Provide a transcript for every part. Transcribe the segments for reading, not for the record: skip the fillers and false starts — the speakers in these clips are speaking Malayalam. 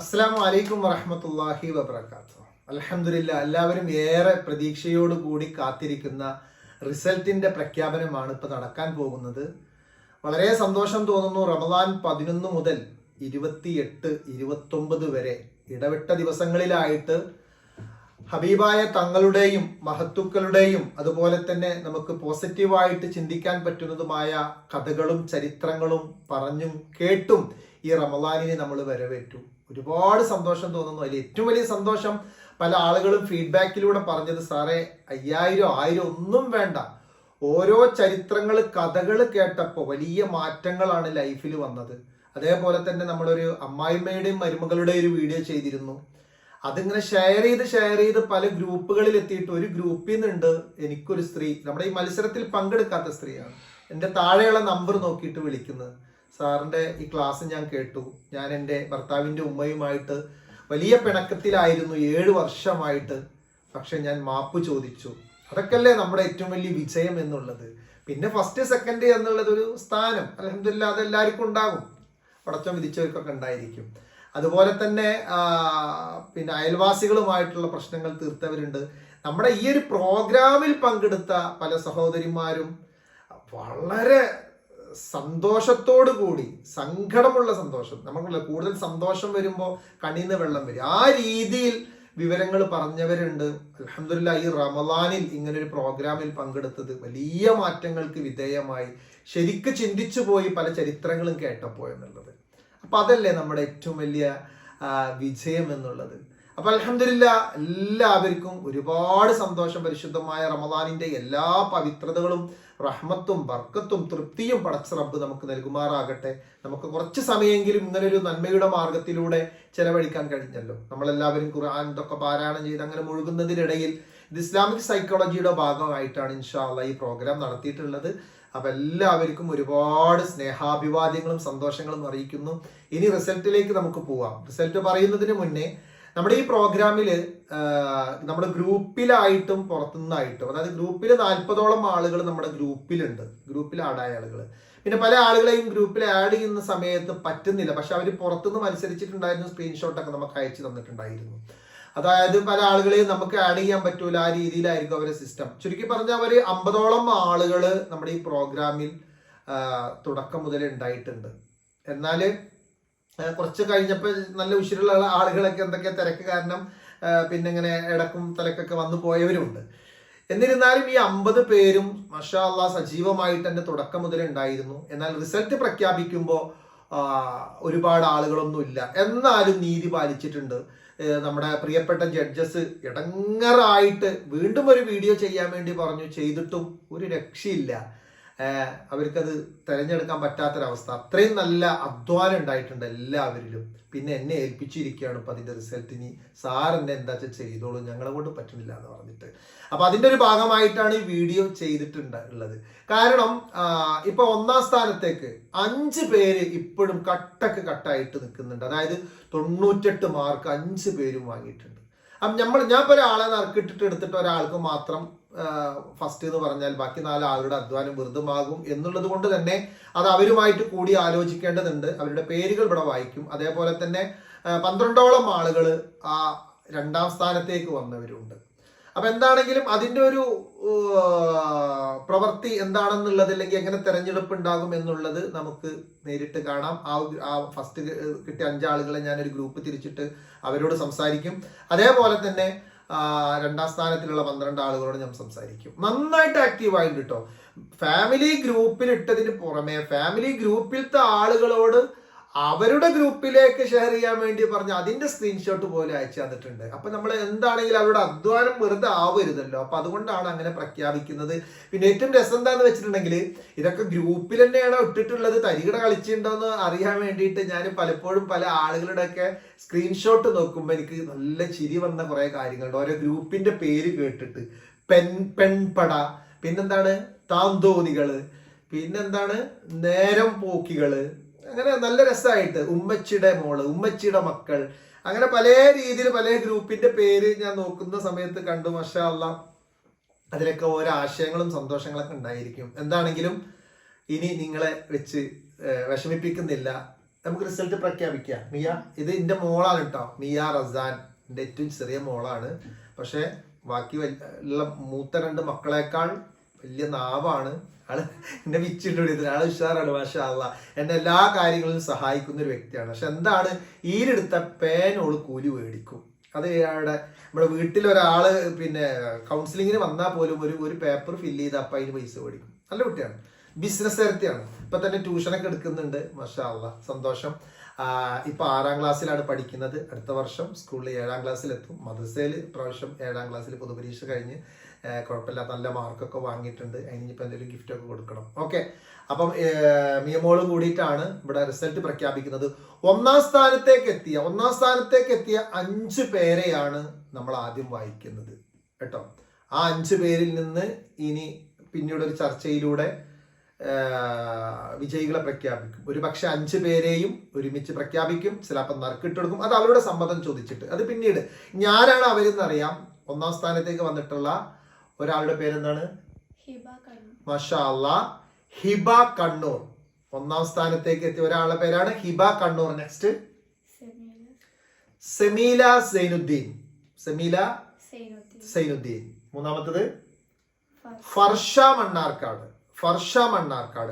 അസ്സലാമു അലൈക്കും വറഹ്മത്തുള്ളാഹി വബറകാതുഹു. അൽഹംദുലില്ലാ, എല്ലാവരും ഏറെ പ്രതീക്ഷയോടുകൂടി കാത്തിരിക്കുന്ന റിസൾട്ടിന്റെ പ്രഖ്യാപനമാണ് ഇപ്പോൾ നടക്കാൻ പോകുന്നത്. വളരെ സന്തോഷം തോന്നുന്നു. റമദാൻ 11 മുതൽ 28, 29 വരെ ഇടവിട്ട ദിവസങ്ങളിലായിട്ട് ഹബീബായ തങ്ങളുടെയും മഹത്തുക്കളുടെയും അതുപോലെ തന്നെ നമുക്ക് പോസിറ്റീവായിട്ട് ചിന്തിക്കാൻ പറ്റുന്നതുമായ കഥകളും ചരിത്രങ്ങളും പറഞ്ഞും കേട്ടും ഈ റമദാനിനെ നമ്മൾ വരവേറ്റു. ഒരുപാട് സന്തോഷം തോന്നുന്നു. അതിൽ ഏറ്റവും വലിയ സന്തോഷം പല ആളുകളും ഫീഡ്ബാക്കിലൂടെ പറഞ്ഞത്, സാറേ 5000 1000 ഒന്നും വേണ്ട, ഓരോ ചരിത്രങ്ങൾ കഥകൾ കേട്ടപ്പോൾ വലിയ മാറ്റങ്ങളാണ് ലൈഫിൽ വന്നത്. അതേപോലെ തന്നെ നമ്മളൊരു അമ്മായിമ്മയുടെയും മരുമകളുടെയും ഒരു വീഡിയോ ചെയ്തിരുന്നു. അതിങ്ങനെ ഷെയർ ചെയ്ത് പല ഗ്രൂപ്പുകളിൽ എത്തിയിട്ട് ഒരു ഗ്രൂപ്പിൽ നിന്നുണ്ട് എനിക്കൊരു സ്ത്രീ, നമ്മുടെ ഈ മത്സരത്തിൽ പങ്കെടുക്കാത്ത സ്ത്രീയാണ്, എൻ്റെ താഴെയുള്ള നമ്പർ നോക്കിയിട്ട് വിളിക്കുന്നത്. സാറിൻ്റെ ഈ ക്ലാസ് ഞാൻ കേട്ടു, ഞാൻ എൻ്റെ ഭർത്താവിൻ്റെ ഉമ്മയുമായിട്ട് വലിയ പിണക്കത്തിലായിരുന്നു 7 വർഷമായിട്ട്, പക്ഷെ ഞാൻ മാപ്പ് ചോദിച്ചു. അതൊക്കെയല്ലേ നമ്മുടെ ഏറ്റവും വലിയ വിജയം എന്നുള്ളത്. പിന്നെ ഫസ്റ്റ് സെക്കൻഡ് എന്നുള്ളത് ഒരു സ്ഥാനം, അൽഹംദുലില്ലാ, അതെല്ലാവർക്കും ഉണ്ടാകും, പടച്ചോൻ വിധിച്ചവർക്കൊക്കെ ഉണ്ടായിരിക്കും. അതുപോലെ തന്നെ പിന്നെ അയൽവാസികളുമായിട്ടുള്ള പ്രശ്നങ്ങൾ തീർത്തവരുണ്ട്. നമ്മുടെ ഈ ഒരു പ്രോഗ്രാമിൽ പങ്കെടുത്ത പല സഹോദരിമാരും വളരെ സന്തോഷത്തോടു കൂടി, സങ്കടമുള്ള സന്തോഷം, നമുക്കുള്ള കൂടുതൽ സന്തോഷം വരുമ്പോൾ കണ്ണീന്ന് വെള്ളം വരും, ആ രീതിയിൽ വിവരങ്ങൾ പറഞ്ഞവരുണ്ട്. അൽഹംദുലില്ലാ, ഈ റമദാനിൽ ഇങ്ങനൊരു പ്രോഗ്രാമിൽ പങ്കെടുത്തത് വലിയ മാറ്റങ്ങൾക്ക് വിധേയമായി ശരിക്ക് ചിന്തിച്ചു പോയി പല ചരിത്രങ്ങളും കേട്ടപ്പോ എന്നുള്ളത്. അപ്പൊ അതല്ലേ നമ്മുടെ ഏറ്റവും വലിയ വിജയം എന്നുള്ളത്. അപ്പൊ അൽഹംദുലില്ലാ, എല്ലാവർക്കും ഒരുപാട് സന്തോഷം. പരിശുദ്ധമായ റമദാനിന്റെ എല്ലാ പവിത്രതകളും റഹ്മത്തും ബർക്കത്തും തൃപ്തിയും പടച്ച റബ്ബ് നമുക്ക് നൽകുമാറാകട്ടെ. നമുക്ക് കുറച്ച് സമയമെങ്കിലും ഇങ്ങനൊരു നന്മയുടെ മാർഗത്തിലൂടെ ചെലവഴിക്കാൻ കഴിഞ്ഞല്ലോ. നമ്മളെല്ലാവരും ഖുർആൻ ഇതൊക്കെ പാരായണം ചെയ്ത് അങ്ങനെ മുഴുകുന്നതിനിടയിൽ ഇത് ഇസ്ലാമിക് സൈക്കോളജിയുടെ ഭാഗമായിട്ടാണ് ഇൻഷാ അല്ലാഹ് ഈ പ്രോഗ്രാം നടത്തിയിട്ടുള്ളത്. അപ്പൊ എല്ലാവർക്കും ഒരുപാട് സ്നേഹാഭിവാദ്യങ്ങളും സന്തോഷങ്ങളും അറിയിക്കുന്നു. ഇനി റിസൾട്ടിലേക്ക് നമുക്ക് പോവാം. റിസൾട്ട് പറയുന്നതിന് മുന്നേ നമ്മുടെ ഈ പ്രോഗ്രാമിൽ നമ്മുടെ ഗ്രൂപ്പിലായിട്ടും പുറത്തുനിന്നായിട്ടും, അതായത് ഗ്രൂപ്പിൽ 40ഓളം ആളുകൾ നമ്മുടെ ഗ്രൂപ്പിലുണ്ട്, ഗ്രൂപ്പിൽ ആഡായ ആളുകൾ. പിന്നെ പല ആളുകളെയും ഗ്രൂപ്പിൽ ആഡ് ചെയ്യുന്ന സമയത്ത് പറ്റുന്നില്ല, പക്ഷെ അവർ പുറത്തുനിന്ന് മത്സരിച്ചിട്ടുണ്ടായിരുന്നു, സ്ക്രീൻഷോട്ടൊക്കെ നമുക്ക് അയച്ചു തന്നിട്ടുണ്ടായിരുന്നു. അതായത് പല ആളുകളെയും നമുക്ക് ആഡ് ചെയ്യാൻ പറ്റൂല, ആ രീതിയിലായിരിക്കും അവരുടെ സിസ്റ്റം. ചുരുക്കി പറഞ്ഞാൽ അവർ 50ഓളം ആളുകൾ നമ്മുടെ ഈ പ്രോഗ്രാമിൽ തുടക്കം മുതലേ ഉണ്ടായിട്ടുണ്ട്. എന്നാൽ കുറച്ച് കഴിഞ്ഞപ്പോൾ നല്ല ഉശിരുള്ള ആളുകളൊക്കെ എന്തൊക്കെ തിരക്ക് കാരണം പിന്നെ ഇങ്ങനെ ഇടക്കും തലക്കൊക്കെ വന്നു പോയവരുണ്ട്. എന്നിരുന്നാലും ഈ 50 പേരും മാഷാ അല്ലാഹ് സജീവമായിട്ട് തന്നെ തുടക്കം മുതലേ ഉണ്ടായിരുന്നു. എന്നാൽ റിസൾട്ട് പ്രഖ്യാപിക്കുമ്പോൾ ഒരുപാട് ആളുകളൊന്നും ഇല്ല, എന്നാലും നീതി പാലിച്ചിട്ടുണ്ട്. നമ്മുടെ പ്രിയപ്പെട്ട ജഡ്ജസ് ഇടങ്ങറായിട്ട് വീണ്ടും ഒരു വീഡിയോ ചെയ്യാൻ വേണ്ടി പറഞ്ഞു, ചെയ്തിട്ടും ഒരു രക്ഷയില്ല. അവർക്കത് തിരഞ്ഞെടുക്കാൻ പറ്റാത്തൊരവസ്ഥ. അത്രയും നല്ല അധ്വാനം ഉണ്ടായിട്ടുണ്ട് എല്ലാവരിലും. പിന്നെ എന്നെ ഏൽപ്പിച്ചിരിക്കുകയാണ് ഇപ്പം അതിൻ്റെ റിസൾട്ടിന്, സാർ എന്നെ എന്താ ചെയ്തോളൂ, ഞങ്ങളെ കൊണ്ട് പറ്റുന്നില്ല എന്ന് പറഞ്ഞിട്ട്. അപ്പം അതിൻ്റെ ഒരു ഭാഗമായിട്ടാണ് ഈ വീഡിയോ ചെയ്തിട്ടുള്ളത്. കാരണം ഇപ്പൊ 1ാം സ്ഥാനത്തേക്ക് 5 പേര് ഇപ്പോഴും കട്ടായിട്ട് നിൽക്കുന്നുണ്ട്. അതായത് 98 മാർക്ക് 5 പേരും വാങ്ങിയിട്ടുണ്ട്. അപ്പം ഞാൻ ഇപ്പോൾ ഒരാളെ നറുക്കിട്ടിട്ട് എടുത്തിട്ട് ഒരാൾക്ക് മാത്രം ഫസ്റ്റ് എന്ന് പറഞ്ഞാൽ ബാക്കി 4 ആളുടെ അധ്വാനം വെറുതുമാകും എന്നുള്ളത് കൊണ്ട് തന്നെ അത് അവരുമായിട്ട് കൂടി ആലോചിക്കേണ്ടതുണ്ട്. അവരുടെ പേരുകൾ ഇവിടെ വായിക്കും. അതേപോലെ തന്നെ 12ഓളം ആളുകൾ ആ 2ാം സ്ഥാനത്തേക്ക് വന്നവരുണ്ട്. അപ്പൊ എന്താണെങ്കിലും അതിൻ്റെ ഒരു പ്രവൃത്തി എന്താണെന്നുള്ളത്, അല്ലെങ്കിൽ എങ്ങനെ തെരഞ്ഞെടുപ്പ് ഉണ്ടാകും എന്നുള്ളത് നമുക്ക് നേരിട്ട് കാണാം. ആ ഫസ്റ്റ് കിട്ടിയ 5 ആളുകളെ ഞാനൊരു ഗ്രൂപ്പ് തിരിച്ചിട്ട് അവരോട് സംസാരിക്കും. അതേപോലെ തന്നെ 2ാം സ്ഥാനത്തിലുള്ള 12 ആളുകളോട് ഞാൻ സംസാരിക്കും. നന്നായിട്ട് ആക്റ്റീവായിട്ട് കേട്ടോ. ഫാമിലി ഗ്രൂപ്പിൽ ഇട്ടതിന് പുറമെ ഫാമിലി ഗ്രൂപ്പിലത്തെ ആളുകളോട് അവരുടെ ഗ്രൂപ്പിലേക്ക് ഷെയർ ചെയ്യാൻ വേണ്ടി പറഞ്ഞ് അതിന്റെ സ്ക്രീൻഷോട്ട് പോലെ അയച്ചു തന്നിട്ടുണ്ട്. അപ്പൊ നമ്മൾ എന്താണെങ്കിലും അവരുടെ അധ്വാനം വെറുതെ ആവരുതല്ലോ. അപ്പൊ അതുകൊണ്ടാണ് അങ്ങനെ പ്രഖ്യാപിക്കുന്നത്. പിന്നെ ഏറ്റവും രസം എന്താന്ന് വെച്ചിട്ടുണ്ടെങ്കിൽ, ഇതൊക്കെ ഗ്രൂപ്പിൽ തന്നെയാണോ ഇട്ടിട്ടുള്ളത്, തരികിട കളിച്ചിട്ടുണ്ടോ എന്ന് അറിയാൻ വേണ്ടിയിട്ട് ഞാൻ പലപ്പോഴും പല ആളുകളുടെയൊക്കെ സ്ക്രീൻഷോട്ട് നോക്കുമ്പോൾ എനിക്ക് നല്ല ചിരി വന്ന കുറെ കാര്യങ്ങളുണ്ട്. ഓരോ ഗ്രൂപ്പിന്റെ പേര് കേട്ടിട്ട്, പെൺപട, പിന്നെന്താണ് താന്തോന്നികള്, പിന്നെന്താണ് നേരം പോക്കികള്, അങ്ങനെ നല്ല രസമായിട്ട് ഉമ്മച്ചിയുടെ മോള്, ഉമ്മച്ചിയുടെ മക്കൾ, അങ്ങനെ പല രീതിയിൽ പല ഗ്രൂപ്പിന്റെ പേര് ഞാൻ നോക്കുന്ന സമയത്ത് കണ്ടു. മാഷാ അല്ലാഹ്, അതിലൊക്കെ ഓരോ ആശയങ്ങളും സന്തോഷങ്ങളൊക്കെ ഉണ്ടായിരിക്കും. എന്താണെങ്കിലും ഇനി നിങ്ങളെ വെച്ച് വിഷമിപ്പിക്കുന്നില്ല. നമുക്ക് റിസൾട്ട് പ്രഖ്യാപിക്കാം. മിയ, ഇത് എന്റെ മോളാണ് കേട്ടോ, മിയ റസാൻ, എന്റെ ഏറ്റവും ചെറിയ മോളാണ്. പക്ഷെ ബാക്കി ഉള്ള മൂത്ത 2 മക്കളെക്കാൾ വലിയ നാവാണ് ആള്. എന്നെ വിച്ചിട്ടുണ്ട്, ആള് ഉഷാറാണ് മാഷാ അല്ലാഹ്. എന്നെ എല്ലാ കാര്യങ്ങളിലും സഹായിക്കുന്ന ഒരു വ്യക്തിയാണ്. പക്ഷെ എന്താണ്, ഈരെടുത്ത പേനോള് കൂലി മേടിക്കും. അത് അവിടെ നമ്മുടെ വീട്ടിലൊരാള് പിന്നെ കൗൺസിലിങ്ങിന് വന്നാൽ പോലും ഒരു പേപ്പർ ഫില്ല് ചെയ്ത് അപ്പം അതിന് പൈസ മേടിക്കും. നല്ല കുട്ടിയാണ്, ബിസിനസ് കാരത്തിയാണ്. ഇപ്പൊ തന്നെ ട്യൂഷനൊക്കെ എടുക്കുന്നുണ്ട്. മാഷാ അല്ലാഹ്, സന്തോഷം. ഇപ്പൊ 6ാം ക്ലാസ്സിലാണ് പഠിക്കുന്നത്. അടുത്ത വർഷം സ്കൂളിൽ 7ാം ക്ലാസ്സിലെത്തും. മദ്രസയിൽ പ്രാവശ്യം 7ാം ക്ലാസ്സിൽ പൊതുപരീക്ഷ കഴിഞ്ഞ് കുഴപ്പമില്ലാത്ത നല്ല മാർക്കൊക്കെ വാങ്ങിയിട്ടുണ്ട്. അതിനിപ്പോൾ എന്തെങ്കിലും ഗിഫ്റ്റ് ഒക്കെ കൊടുക്കണം. ഓക്കെ, അപ്പം മിയമോളും കൂടിയിട്ടാണ് ഇവിടെ റിസൾട്ട് പ്രഖ്യാപിക്കുന്നത്. ഒന്നാം സ്ഥാനത്തേക്ക് എത്തിയ 5 പേരെയാണ് നമ്മൾ ആദ്യം വായിക്കുന്നത് കേട്ടോ. ആ 5 പേരിൽ നിന്ന് ഇനി പിന്നീട് ഒരു ചർച്ചയിലൂടെ വിജയികളെ പ്രഖ്യാപിക്കും. ഒരു പക്ഷെ 5 പേരെയും ഒരുമിച്ച് പ്രഖ്യാപിക്കും, ചിലപ്പോൾ നറുക്കിട്ടെടുക്കും. അത് അവരുടെ സമ്മതം ചോദിച്ചിട്ട്. അത് പിന്നീട് ഞാനാണ് അവരെന്നറിയാം. 1ാം സ്ഥാനത്തേക്ക് വന്നിട്ടുള്ള ഒരാളുടെ പേരെന്താണ്? മാഷാ അല്ലാഹ്, ഹിബ കണ്ണൂർ. 1ാം സ്ഥാനത്തേക്ക് എത്തിയ ഒരാളുടെ പേരാണ് ഹിബ കണ്ണൂർ. നെക്സ്റ്റ് സെമീല സൈനുദ്ദീൻ. 3ാമത്തത് ഫർഷ മണ്ണാർക്കാട്.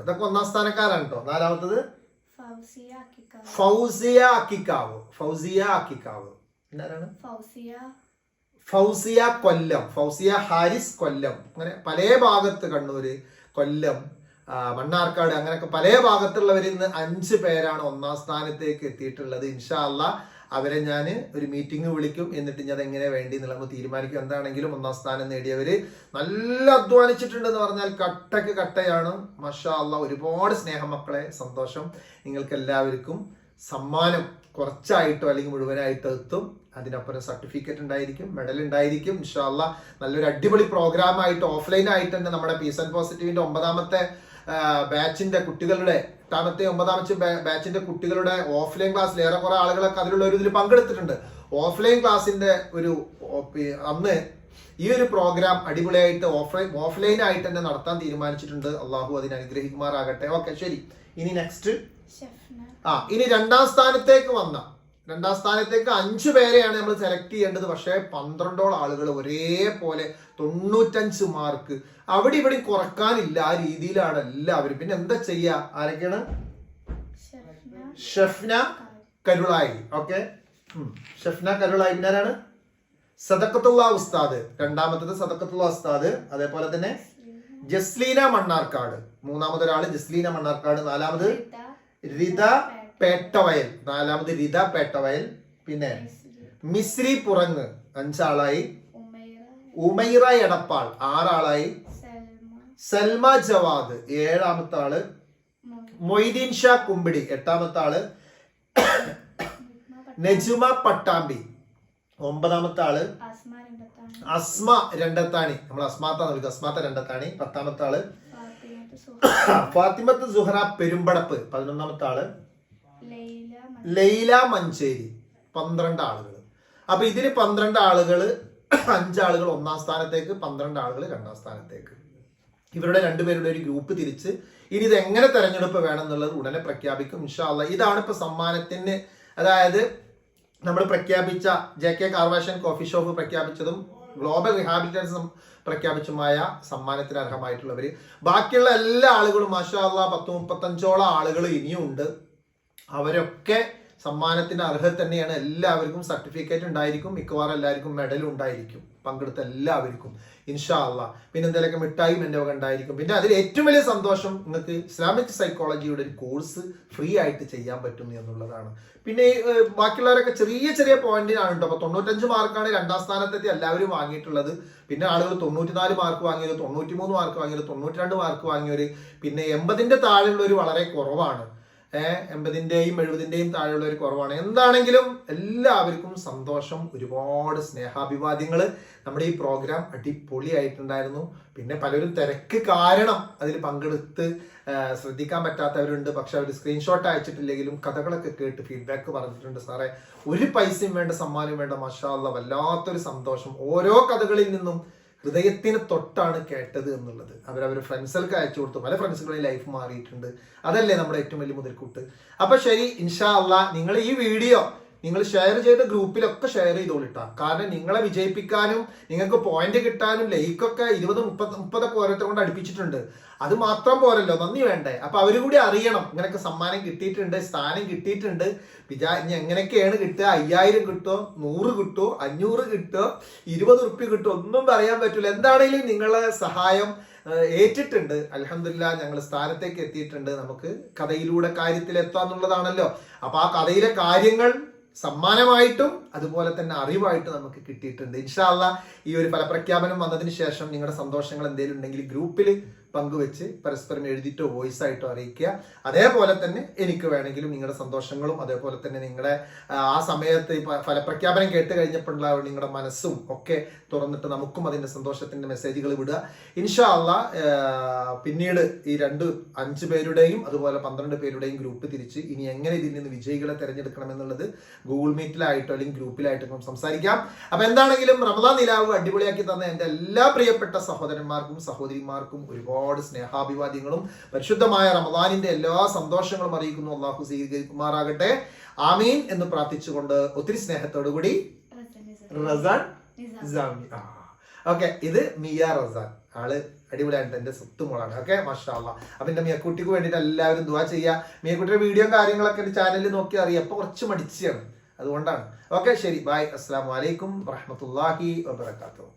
ഇതൊക്കെ 1ാം സ്ഥാനക്കാരാണ് കേട്ടോ. 4ാമത്തത് ഫൗസിയ അക്കിക്കാവ്. എന്താണ്? ഫൗസിയ കൊല്ലം, ഫൗസിയ ഹാരിസ് കൊല്ലം. അങ്ങനെ പല ഭാഗത്ത്, കണ്ണൂര്, കൊല്ലം, മണ്ണാർക്കാട്, അങ്ങനെയൊക്കെ പല ഭാഗത്തുള്ളവരിൽ നിന്ന് 5 പേരാണ് 1ാം സ്ഥാനത്തേക്ക് എത്തിയിട്ടുള്ളത്. ഇൻഷാ അല്ലാഹ് അവരെ ഞാൻ ഒരു മീറ്റിംഗ് വിളിക്കും. എന്നിട്ട് ഞാൻ എങ്ങനെ വേണ്ടി എന്നുള്ളത് തീരുമാനിക്കും. എന്താണെങ്കിലും 1ാം സ്ഥാനം നേടിയവര് നല്ല അധ്വാനിച്ചിട്ടുണ്ടെന്ന് പറഞ്ഞാൽ കട്ടയാണ്. മാഷാ അല്ലാഹ്, ഒരുപാട് സ്നേഹം മക്കളെ, സന്തോഷം. നിങ്ങൾക്ക് എല്ലാവർക്കും സമ്മാനം കുറച്ചായിട്ടോ അല്ലെങ്കിൽ മുഴുവനായിട്ടോ എത്തും. അതിനപ്പുറം സർട്ടിഫിക്കറ്റ് ഉണ്ടായിരിക്കും, മെഡൽ ഉണ്ടായിരിക്കും. ഇൻഷാ അല്ലാഹ് നല്ലൊരു അടിപൊളി പ്രോഗ്രാം ആയിട്ട് ഓഫ്ലൈൻ ആയിട്ട് തന്നെ നമ്മുടെ പീസ് ആൻഡ് പോസിറ്റീവിന്റെ 9ാമത്തെ ബാച്ചിന്റെ കുട്ടികളുടെ 8ാമത്തെ 9ാമത്തെ ബാച്ചിന്റെ കുട്ടികളുടെ ഓഫ്ലൈൻ ക്ലാസ്സിൽ ഏറെക്കുറെ ആളുകളൊക്കെ അതിലുള്ള ഒരു ഇതിൽ പങ്കെടുത്തിട്ടുണ്ട്. ഓഫ്ലൈൻ ക്ലാസ്സിന്റെ അന്ന് ഈ ഒരു പ്രോഗ്രാം അടിപൊളിയായിട്ട് ഓഫ്ലൈൻ ആയിട്ട് തന്നെ നടത്താൻ തീരുമാനിച്ചിട്ടുണ്ട്. അള്ളാഹു അതിനെ അനുഗ്രഹിക്കുമാറാകട്ടെ. ഓക്കെ, ശരി. ഇനി നെക്സ്റ്റ് ഇനി 2ാം സ്ഥാനത്തേക്ക് 5 പേരെയാണ് നമ്മൾ സെലക്ട് ചെയ്യേണ്ടത്. പക്ഷേ 12ഓളം ആളുകൾ ഒരേപോലെ 95 മാർക്ക്. അവിടെ ഇവിടെ കുറക്കാനില്ല, ആ രീതിയിലാണ് എല്ലാവരും. പിന്നെ എന്താ ചെയ്യാ? ആരൊക്കെയാണ്? ഷഫ്ന കരുളായി. ഓക്കെ, ഷഫ്ന കരുളായി. പിന്നാരാണ്? സദഖത്തുള്ള ഉസ്താദ്. 2ാമത്തത് സദഖത്തുള്ള ഉസ്താദ്. അതേപോലെ തന്നെ ജസ്ലീന മണ്ണാർക്കാട്. 3ാമതൊരാള് ജസ്ലീന മണ്ണാർക്കാട്. 4ാമത് റിത പേട്ടവയൽ. പിന്നെ മിസ്രി പുറങ്ങ് 5 ആളായി. ഉമൈറ എടപ്പാൾ 6 ആളായി. സൽമ ജവാദ് 7ാമത്തെ ആള്. മൊയ്തീൻ ഷാ കുമ്പിടി 8ാമത്തെ ആള്. നജുമ പട്ടാമ്പി 9ാമത്തെ ആള്. അസ്മ രണ്ടത്താണി. നമ്മൾ അസ്മാത്ത രണ്ടത്താണി 10ാമത്തെ ആള്. ഫാത്തിമത്ത് സുഹറ പെരുമ്പടപ്പ് 11ാമത്തെ ആള്. ലൈല മഞ്ചേരി 12 ആളുകൾ. അപ്പൊ ഇതിന് 12 ആളുകൾ, 5 ആളുകൾ 1ാം സ്ഥാനത്തേക്ക്, 12 ആളുകൾ 2ാം സ്ഥാനത്തേക്ക്. ഇവരുടെ 2 പേരുടെ ഒരു ഗ്രൂപ്പ് തിരിച്ച് ഇനി ഇത് എങ്ങനെ തെരഞ്ഞെടുപ്പ് വേണം എന്നുള്ളത് ഉടനെ പ്രഖ്യാപിക്കും ഇൻഷാ അല്ലാഹ്. ഇതാണ് ഇപ്പൊ സമ്മാനത്തിന്, അതായത് നമ്മൾ പ്രഖ്യാപിച്ച JK കാർവാഷൻ കോഫി ഷോപ്പ് പ്രഖ്യാപിച്ചതും ഗ്ലോബൽ റിഹാബിലിറ്റേഷൻ പ്രഖ്യാപിച്ചുമായ സമ്മാനത്തിന് അർഹമായിട്ടുള്ളവര്. ബാക്കിയുള്ള എല്ലാ ആളുകളും മാഷാ അല്ലാഹ് 10-35ഓളം ആളുകൾ ഇനിയും ഉണ്ട്. അവരൊക്കെ സമ്മാനത്തിന് അർഹത തന്നെയാണ്. എല്ലാവർക്കും സർട്ടിഫിക്കറ്റ് ഉണ്ടായിരിക്കും, മിക്കവാറും എല്ലാവർക്കും മെഡലും ഉണ്ടായിരിക്കും, പങ്കെടുത്ത എല്ലാവർക്കും ഇൻഷാ അല്ലാഹ്. പിന്നെ എന്തെങ്കിലുമൊക്കെ മിഠായും എൻ്റെ വക ഉണ്ടായിരിക്കും. പിന്നെ അതിൽ ഏറ്റവും വലിയ സന്തോഷം, നിങ്ങൾക്ക് ഇസ്ലാമിക് സൈക്കോളജിയുടെ ഒരു കോഴ്സ് ഫ്രീ ആയിട്ട് ചെയ്യാൻ പറ്റും എന്നുള്ളതാണ്. പിന്നെ ബാക്കിയുള്ളവരൊക്കെ ചെറിയ ചെറിയ പോയിന്റിനാണ് കേട്ടോ. അപ്പൊ 95 മാർക്കാണ് 2ാം സ്ഥാനത്തെത്തി എല്ലാവരും വാങ്ങിയിട്ടുള്ളത്. പിന്നെ ആളുകൾ 94 മാർക്ക് വാങ്ങിയത്, 93 മാർക്ക് വാങ്ങിയത്, 92 മാർക്ക് വാങ്ങിയവര്, പിന്നെ 80ന്റെ താഴെയുള്ളവർ വളരെ കുറവാണ്. 80ന്റെയും 70ന്റെയും താഴെയുള്ളവർ കുറവാണ്. എന്താണെങ്കിലും എല്ലാവർക്കും സന്തോഷം, ഒരുപാട് സ്നേഹാഭിവാദ്യങ്ങൾ. നമ്മുടെ ഈ പ്രോഗ്രാം അടിപൊളിയായിട്ടുണ്ടായിരുന്നു. പിന്നെ പലരും തിരക്ക് കാരണം അതിൽ പങ്കെടുത്ത് ശ്രദ്ധിക്കാൻ പറ്റാത്തവരുണ്ട്. പക്ഷെ അവർ സ്ക്രീൻഷോട്ട് അയച്ചിട്ടില്ലെങ്കിലും കഥകളൊക്കെ കേട്ട് ഫീഡ്ബാക്ക് പറഞ്ഞിട്ടുണ്ട്. സാറേ, ഒരു പൈസയും വേണ്ട, സമ്മാനം വേണ്ട, മാഷാ അല്ലാഹ് വല്ലാത്തൊരു സന്തോഷം. ഓരോ കഥകളിൽ നിന്നും ഹൃദയത്തിന് തൊട്ടാണ് കേട്ടത് എന്നുള്ളത്. അവരവർ ഫ്രണ്ട്സുകൾക്ക് അയച്ചു കൊടുത്തു, പല ഫ്രണ്ട്സുകളുടെ ലൈഫ് മാറിയിട്ടുണ്ട്. അതല്ലേ നമ്മുടെ ഏറ്റവും വലിയ മുതൽക്കൂട്ട്. അപ്പൊ ശരി, ഇൻഷാ അള്ളാ നിങ്ങൾ ഈ വീഡിയോ നിങ്ങൾ ഷെയർ ചെയ്ത ഗ്രൂപ്പിലൊക്കെ ഷെയർ ചെയ്തോളിട്ടാ. കാരണം നിങ്ങളെ വിജയിപ്പിക്കാനും നിങ്ങൾക്ക് പോയിന്റ് കിട്ടാനും ലൈക്കൊക്കെ 20-30 ഓരോരുത്തർ കൊണ്ട് അടുപ്പിച്ചിട്ടുണ്ട്. അത് മാത്രം പോരല്ലോ, നന്ദി വേണ്ടേ? അപ്പൊ അവരും കൂടി അറിയണം ഇങ്ങനെയൊക്കെ സമ്മാനം കിട്ടിയിട്ടുണ്ട്, സ്ഥാനം കിട്ടിയിട്ടുണ്ട്. ഇനി എങ്ങനെയൊക്കെയാണ് കിട്ടുക? 5000 കിട്ടുമോ, 100 കിട്ടുമോ, 500 കിട്ടുമോ, 20 ഉറുപ്പ്യ കിട്ടുമോ, ഒന്നും പറയാൻ പറ്റില്ല. എന്താണെങ്കിലും നിങ്ങളെ സഹായം ഏറ്റിട്ടുണ്ട്. അൽഹംദുലില്ലാ, ഞങ്ങൾ സ്ഥാനത്തേക്ക് എത്തിയിട്ടുണ്ട്. നമുക്ക് കഥയിലൂടെ കാര്യത്തിൽ എത്താന്നുള്ളതാണല്ലോ. അപ്പൊ ആ കഥയിലെ കാര്യങ്ങൾ സമ്മാനമായിട്ടും അതുപോലെ തന്നെ അറിവായിട്ടും നമുക്ക് കിട്ടിയിട്ടുണ്ട്. ഇൻഷാ അള്ളാ ഈ ഒരു ഫലപ്രഖ്യാപനം വന്നതിന് ശേഷം നിങ്ങളുടെ സന്തോഷങ്ങൾ എന്തെങ്കിലും ഉണ്ടെങ്കിൽ ഗ്രൂപ്പിൽ പങ്കുവെച്ച് പരസ്പരം എഴുതിയിട്ടോ വോയിസ് ആയിട്ടോ അറിയിക്കുക. അതേപോലെ തന്നെ എനിക്ക് വേണമെങ്കിലും നിങ്ങളുടെ സന്തോഷങ്ങളും അതേപോലെ തന്നെ നിങ്ങളുടെ ആ സമയത്ത് ഫലപ്രഖ്യാപനം കേട്ട് കഴിഞ്ഞപ്പോഴുള്ള നിങ്ങളുടെ മനസ്സും ഒക്കെ തുറന്നിട്ട് നമുക്കും അതിന്റെ സന്തോഷത്തിന്റെ മെസ്സേജുകൾ വിടുക. ഇൻഷാ അള്ളാ പിന്നീട് ഈ 5 പേരുടെയും അതുപോലെ 12 പേരുടെയും ഗ്രൂപ്പ് തിരിച്ച് ഇനി എങ്ങനെ ഇതിൽ നിന്ന് വിജയികളെ തിരഞ്ഞെടുക്കണം എന്നുള്ളത് ഗൂഗിൾ മീറ്റിലായിട്ടോ അല്ലെങ്കിൽ ഗ്രൂപ്പിലായിട്ടോ നമുക്ക് സംസാരിക്കാം. അപ്പൊ എന്താണെങ്കിലും റമദാൻ നിലാവ് അടിപൊളിയാക്കി തന്ന എന്റെ എല്ലാ പ്രിയപ്പെട്ട സഹോദരന്മാർക്കും സഹോദരിമാർക്കും ഒരുപാട് സ്നേഹാഭിവാദ്യങ്ങളും പരിശുദ്ധമായ റമദാനിന്റെ എല്ലാ സന്തോഷങ്ങളും അറിയിക്കുന്നു. അള്ളാഹു സ്വീകരിക്കുമാറാകട്ടെ, ആമീൻ എന്ന് പ്രാർത്ഥിച്ചുകൊണ്ട് ഒത്തിരി സ്നേഹത്തോടു കൂടി റസാൻ നിസാമി. ഓക്കെ, ഇത് മിയ റസാൻ, ആള് അടിപൊളിയായിട്ട് എന്റെ സ്വത്തുമോളാണ്. ഓക്കെ, മാഷാ അല്ലാ. അപ്പൊ എന്റെ മിയക്കുട്ടിക്ക് വേണ്ടിയിട്ട് എല്ലാവരും ദുആ ചെയ്യുക. മിയക്കുട്ടിയുടെ വീഡിയോ കാര്യങ്ങളൊക്കെ എന്റെ ചാനലിൽ നോക്കി അറിയാം. അപ്പൊ കുറച്ച് മടിച്ചാണ്, അതുകൊണ്ടാണ്. ഓക്കെ, ശരി, ബൈ. അസ്സലാമു അലൈക്കും വറഹ്മത്തുള്ളാഹി വബറകാതുഹു.